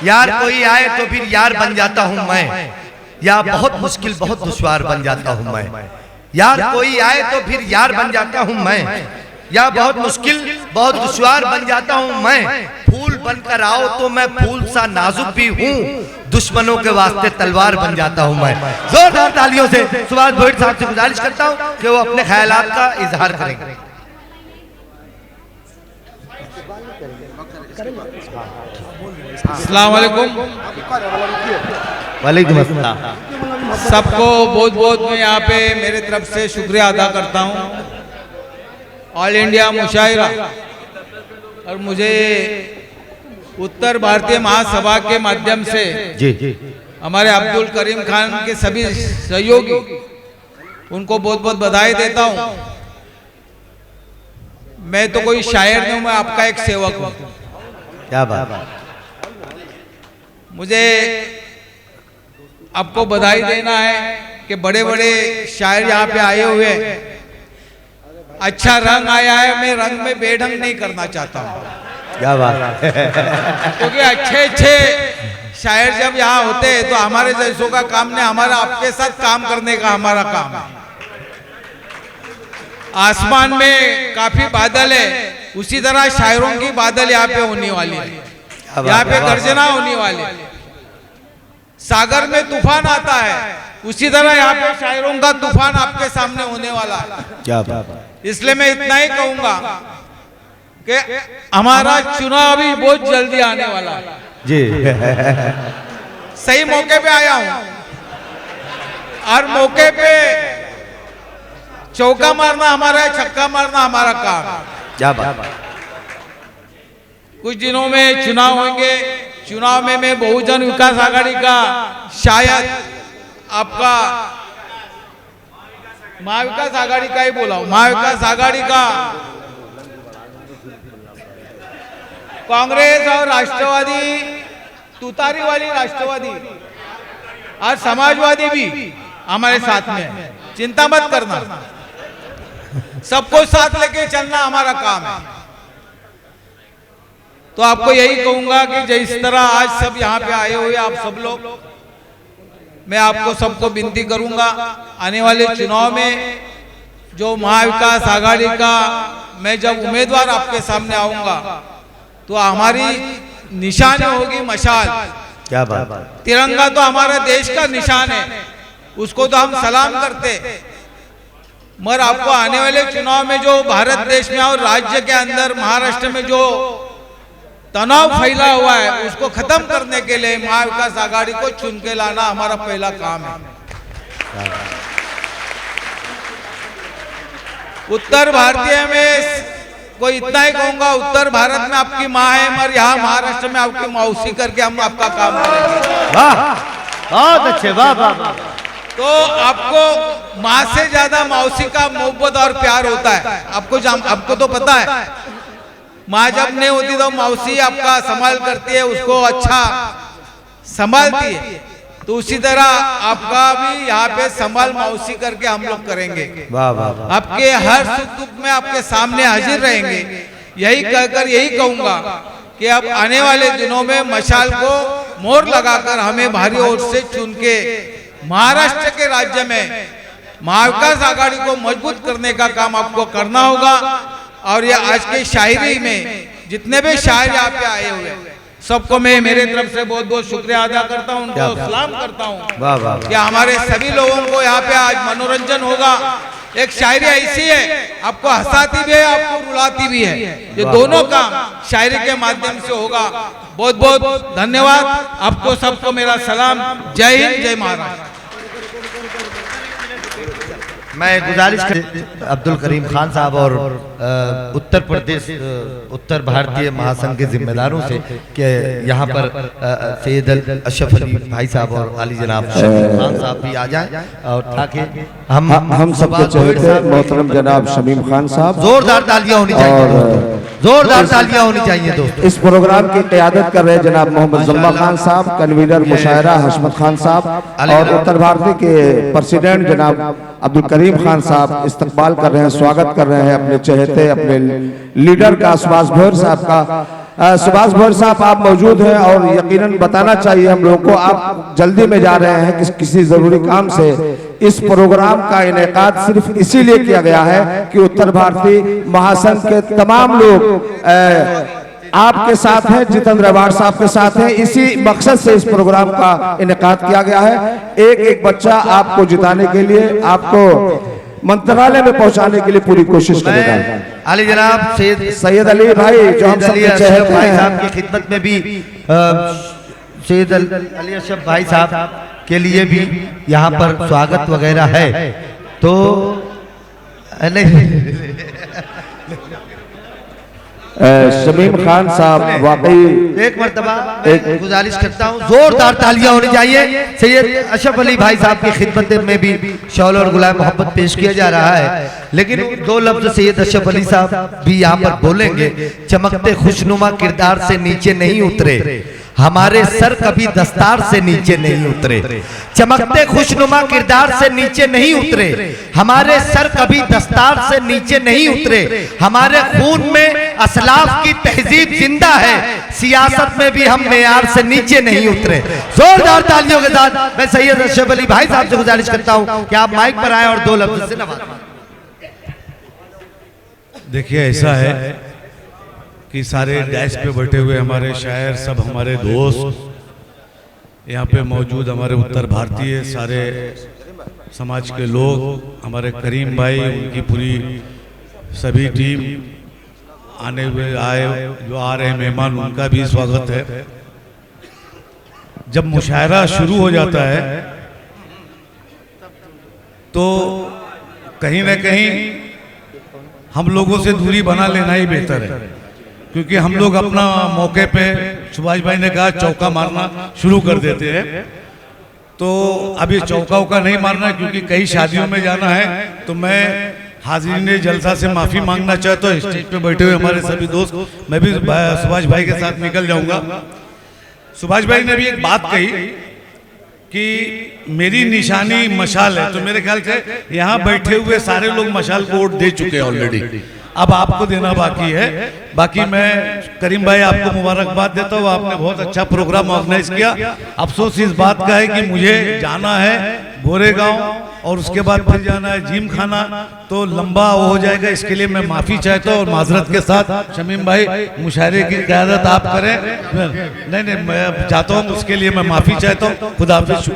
यार कोई आए तो फिर यार बन जाता हूँ मैं, या बहुत मुश्किल बहुत दुश्वार बन जाता हूँ मैं। यार कोई आए तो फिर यार बन जाता हूँ मैं, या बहुत मुश्किल बहुत दुश्वार बन जाता हूँ मैं। फूल बनकर आओ तो मैं फूल सा नाजुक भी हूँ, दुश्मनों के वास्ते तलवार बन जाता हूँ मैं। जोरदार तालियों से सुभाष भोईर साहब से गुजारिश करता हूँ कि वो अपने ख्यालात का इजहार करेंगे। अस्सलाम वालेकुम। वालेकुम अस्सलाम। सबको बहुत बहुत मैं यहाँ पे मेरे तरफ से शुक्रिया अदा करता हूँ। ऑल इंडिया मुशायरा और मुझे उत्तर भारतीय महासभा के माध्यम से जी हमारे अब्दुल करीम खान के सभी सहयोगी, उनको बहुत बहुत बधाई देता हूँ। मैं तो कोई शायर नहीं हूँ, मैं आपका एक सेवक हूँ। क्या बात। मुझे आपको बधाई देना है कि बड़े बड़े शायर यहाँ पे आए हुए हैं। अच्छा रंग आया है, मैं रंग में बेढंग नहीं करना चाहता हूँ। क्या बात। क्योंकि अच्छे अच्छे शायर जब यहाँ होते हैं तो हमारे जैसों का काम नहीं, हमारा आपके साथ काम करने का हमारा काम है। आसमान में काफी बादल है, उसी तरह शायरों की बादल यहाँ पे होने वाली है, यहाँ पे गर्जना होने वाली है। सागर में तूफान आता है, उसी तरह यहाँ पे शायरों का तूफान आपके सामने होने वाला है। क्या बात। इसलिए मैं इतना ही कहूंगा कि हमारा चुनाव भी बहुत जल्दी आने वाला है जी। सही मौके पे आया हूं और मौके पे चौका मारना हमारा है, छक्का मारना हमारा काम है। क्या बात। कुछ दिनों में चुनाव होंगे, चुनाव में मैं बहुजन विकास आघाड़ी का, शायद आपका महाविकास आघाड़ी का ही बोला हूं, महाविकास आघाड़ी का, कांग्रेस और राष्ट्रवादी, तुतारी वाली राष्ट्रवादी और समाजवादी भी हमारे साथ में है। चिंता मत करना, सबको साथ लेके चलना हमारा काम है। तो आपको यही कहूंगा कि जिस तरह आज सब यहाँ पे आए हुए आप सब लोग, मैं आपको सबको विनती करूंगा, आने वाले चुनाव में जो महाविकास आघाड़ी का मैं जब उम्मीदवार आपके सामने आऊंगा तो हमारी निशानी होगी मशाल। क्या बात। तिरंगा तो हमारा देश का निशान है, उसको तो हम सलाम करते, मगर आपको आने वाले चुनाव में जो भारत देश में और राज्य के अंदर महाराष्ट्र में जो तनाव फैला हुआ है उसको खत्म करने के लिए महाविकास आघाड़ी को चुन के लाना हमारा पहला काम है। उत्तर भारतीय में कोई इतना ही कहूंगा, उत्तर भारत में आपकी माँ है, मगर यहाँ महाराष्ट्र में आपकी मौसी करके हम आपका काम करेंगे। वाह, बहुत अच्छे, वाह वाह। तो आपको माँ से ज्यादा मौसी का मोहब्बत और प्यार होता है। आपको तो पता है, माँ जब नहीं होती तो मौसी आपका संभाल करती है, उसको अच्छा संभालती है। तो उसी तरह आपका भी यहाँ पे संभाल मौसी करके हम लोग करेंगे। वाह वाह। आपके हर सुख दुख में आपके सामने हाजिर रहेंगे। यही कहकर यही कहूंगा कि अब आने वाले दिनों में मशाल को मोहर लगाकर हमें भारी वोट से चुन के महाराष्ट्र के राज्य में महाविकास आघाड़ी को मजबूत करने का काम आपको करना होगा। और ये आज के शायरी में जितने भी शायर यहाँ पे आए हुए सबको मैं मेरे तरफ से बहुत बहुत शुक्रिया अदा करता हूँ, उनको सलाम करता हूँ कि हमारे सभी लोगों को यहाँ पे आज मनोरंजन होगा। एक शायरी ऐसी है, आपको हंसाती भी है, आपको रुलाती भी है, ये दोनों काम शायरी के माध्यम से होगा। बहुत बहुत धन्यवाद आपको सबको, मेरा सलाम। जय हिंद, जय महाराष्ट्र। मैं गुजारिश कर अब्दुल करीम खान साहब और उत्तर प्रदेश उत्तर भारतीय महासंघ के जिम्मेदारों से कि यहाँ पर सैयद अशरफ अली भाई साहब और अली जनाब शमीम खान साहब भी आ जाएं, और ताकि हम सबके चहेते मोहतरम जनाब शमीम खान साहब, जोरदार तालियां होनी चाहिए, जोरदार तालियां होनी चाहिए दोस्तों। इस प्रोग्राम की क़यादत कर रहे जनाब मोहम्मद जुम्मा खान साहब, कन्वीनर मुशायरा हशमत खान साहब, और उत्तर भारतीय के प्रेसिडेंट जनाब अब्दुल करीम खान साहब इस्तकबाल कर रहे हैं, स्वागत कर रहे हैं अपने चहेते, अपने लीडर का, सुभाष भोईर साहब का। सुभाष भोर साहब आप मौजूद हैं और यकीनन बताना चाहिए हम लोगों को, आप जल्दी में जा रहे हैं किसी जरूरी काम से। इस प्रोग्राम का इनेकाद सिर्फ इसीलिए किया गया है कि उत्तर भारतीय महासंघ के तमाम लोग आपके साथ हैं, जितेंद्र अवार्ड साहब के साथ हैं। इसी मकसद से इस प्रोग्राम का इनेकाद किया गया है। एक एक बच्चा आपको जिताने के लिए, आपको मंत्रालय में पहुंचाने के लिए पूरी कोशिश करेगा। अली जनाब सैयद अली भाई जो हम सबके चहेते भाई हैं, साहब की खिदमत में भी सैयद अली अशरफ भाई साहब के लिए भी यहाँ पर स्वागत वगैरह है। तो नहीं शमीम खान साहब वाकई एक मर्तबा गुजारिश करता हूँ, जोरदार तालियां होनी चाहिए। सैयद अशरफ अली भाई साहब की खिदमत में भी शौल और गुलाम मोहब्बत पेश किया जा रहा है, लेकिन दो लफ्ज सैयद अशरफ अली साहब भी यहाँ पर बोलेंगे। चमकते खुशनुमा किरदार से नीचे नहीं उतरे, हमारे सर कभी दस्तार से नीचे नहीं उतरे। चमकते खुशनुमा किरदार से नीचे नहीं उतरे, हमारे सर कभी दस्तार से नीचे नहीं उतरे। हमारे खून में असलाफ की तहजीब जिंदा है, सियासत में भी हम मेयार से नीचे नहीं उतरे। जोरदार तालियों के साथ मैं सैयद अशरफ अली भाई साहब से गुजारिश करता हूं कि आप माइक पर आए और दो लफ्ज से नवाजें। देखिए, ऐसा है कि सारे डैश पे बैठे हुए हमारे शायर, सब हमारे दोस्त यहाँ पे मौजूद, हमारे उत्तर भारतीय सारे समाज के लोग, हमारे करीम भाई, उनकी पूरी सभी टीम आने हुए जो आ रहे मेहमान, उनका भी स्वागत है। जब मुशायरा शुरू हो जाता है तो कहीं ना कहीं हम लोगों से दूरी बना लेना ही बेहतर है, क्योंकि हम लोग अपना मौके पे, सुभाष भाई ने कहा चौका मारना शुरू कर देते हैं। तो अभी चौका उका नहीं मारना, क्योंकि कई शादियों में जाना है। तो मैं हाजिरीन जलसा से माफी मांगना चाहता हूँ। स्टेज पे बैठे हुए हमारे सभी दोस्त, मैं भी सुभाष भाई के साथ निकल जाऊंगा। सुभाष भाई ने भी एक बात कही कि मेरी निशानी मशाल है, तो मेरे ख्याल से यहाँ बैठे हुए सारे लोग मशाल को वोट दे चुके हैं ऑलरेडी, अब आपको देना बाकी है। बाकी मैं करीम भाई आपको मुबारकबाद देता हूँ, आपने बहुत अच्छा प्रोग्राम ऑर्गेनाइज किया। अफसोस इस बात का है कि मुझे जाना है गोरेगांव और उसके बाद फिर जाना है जिम खाना, तो लंबा हो जाएगा। इसके लिए मैं माफ़ी चाहता हूँ और माजरत के साथ शमीम भाई मुशायरे की क़यादत आप करें। नहीं, मैं चाहता हूँ, उसके लिए मैं माफ़ी चाहता हूँ। खुदा हाफ़िज़।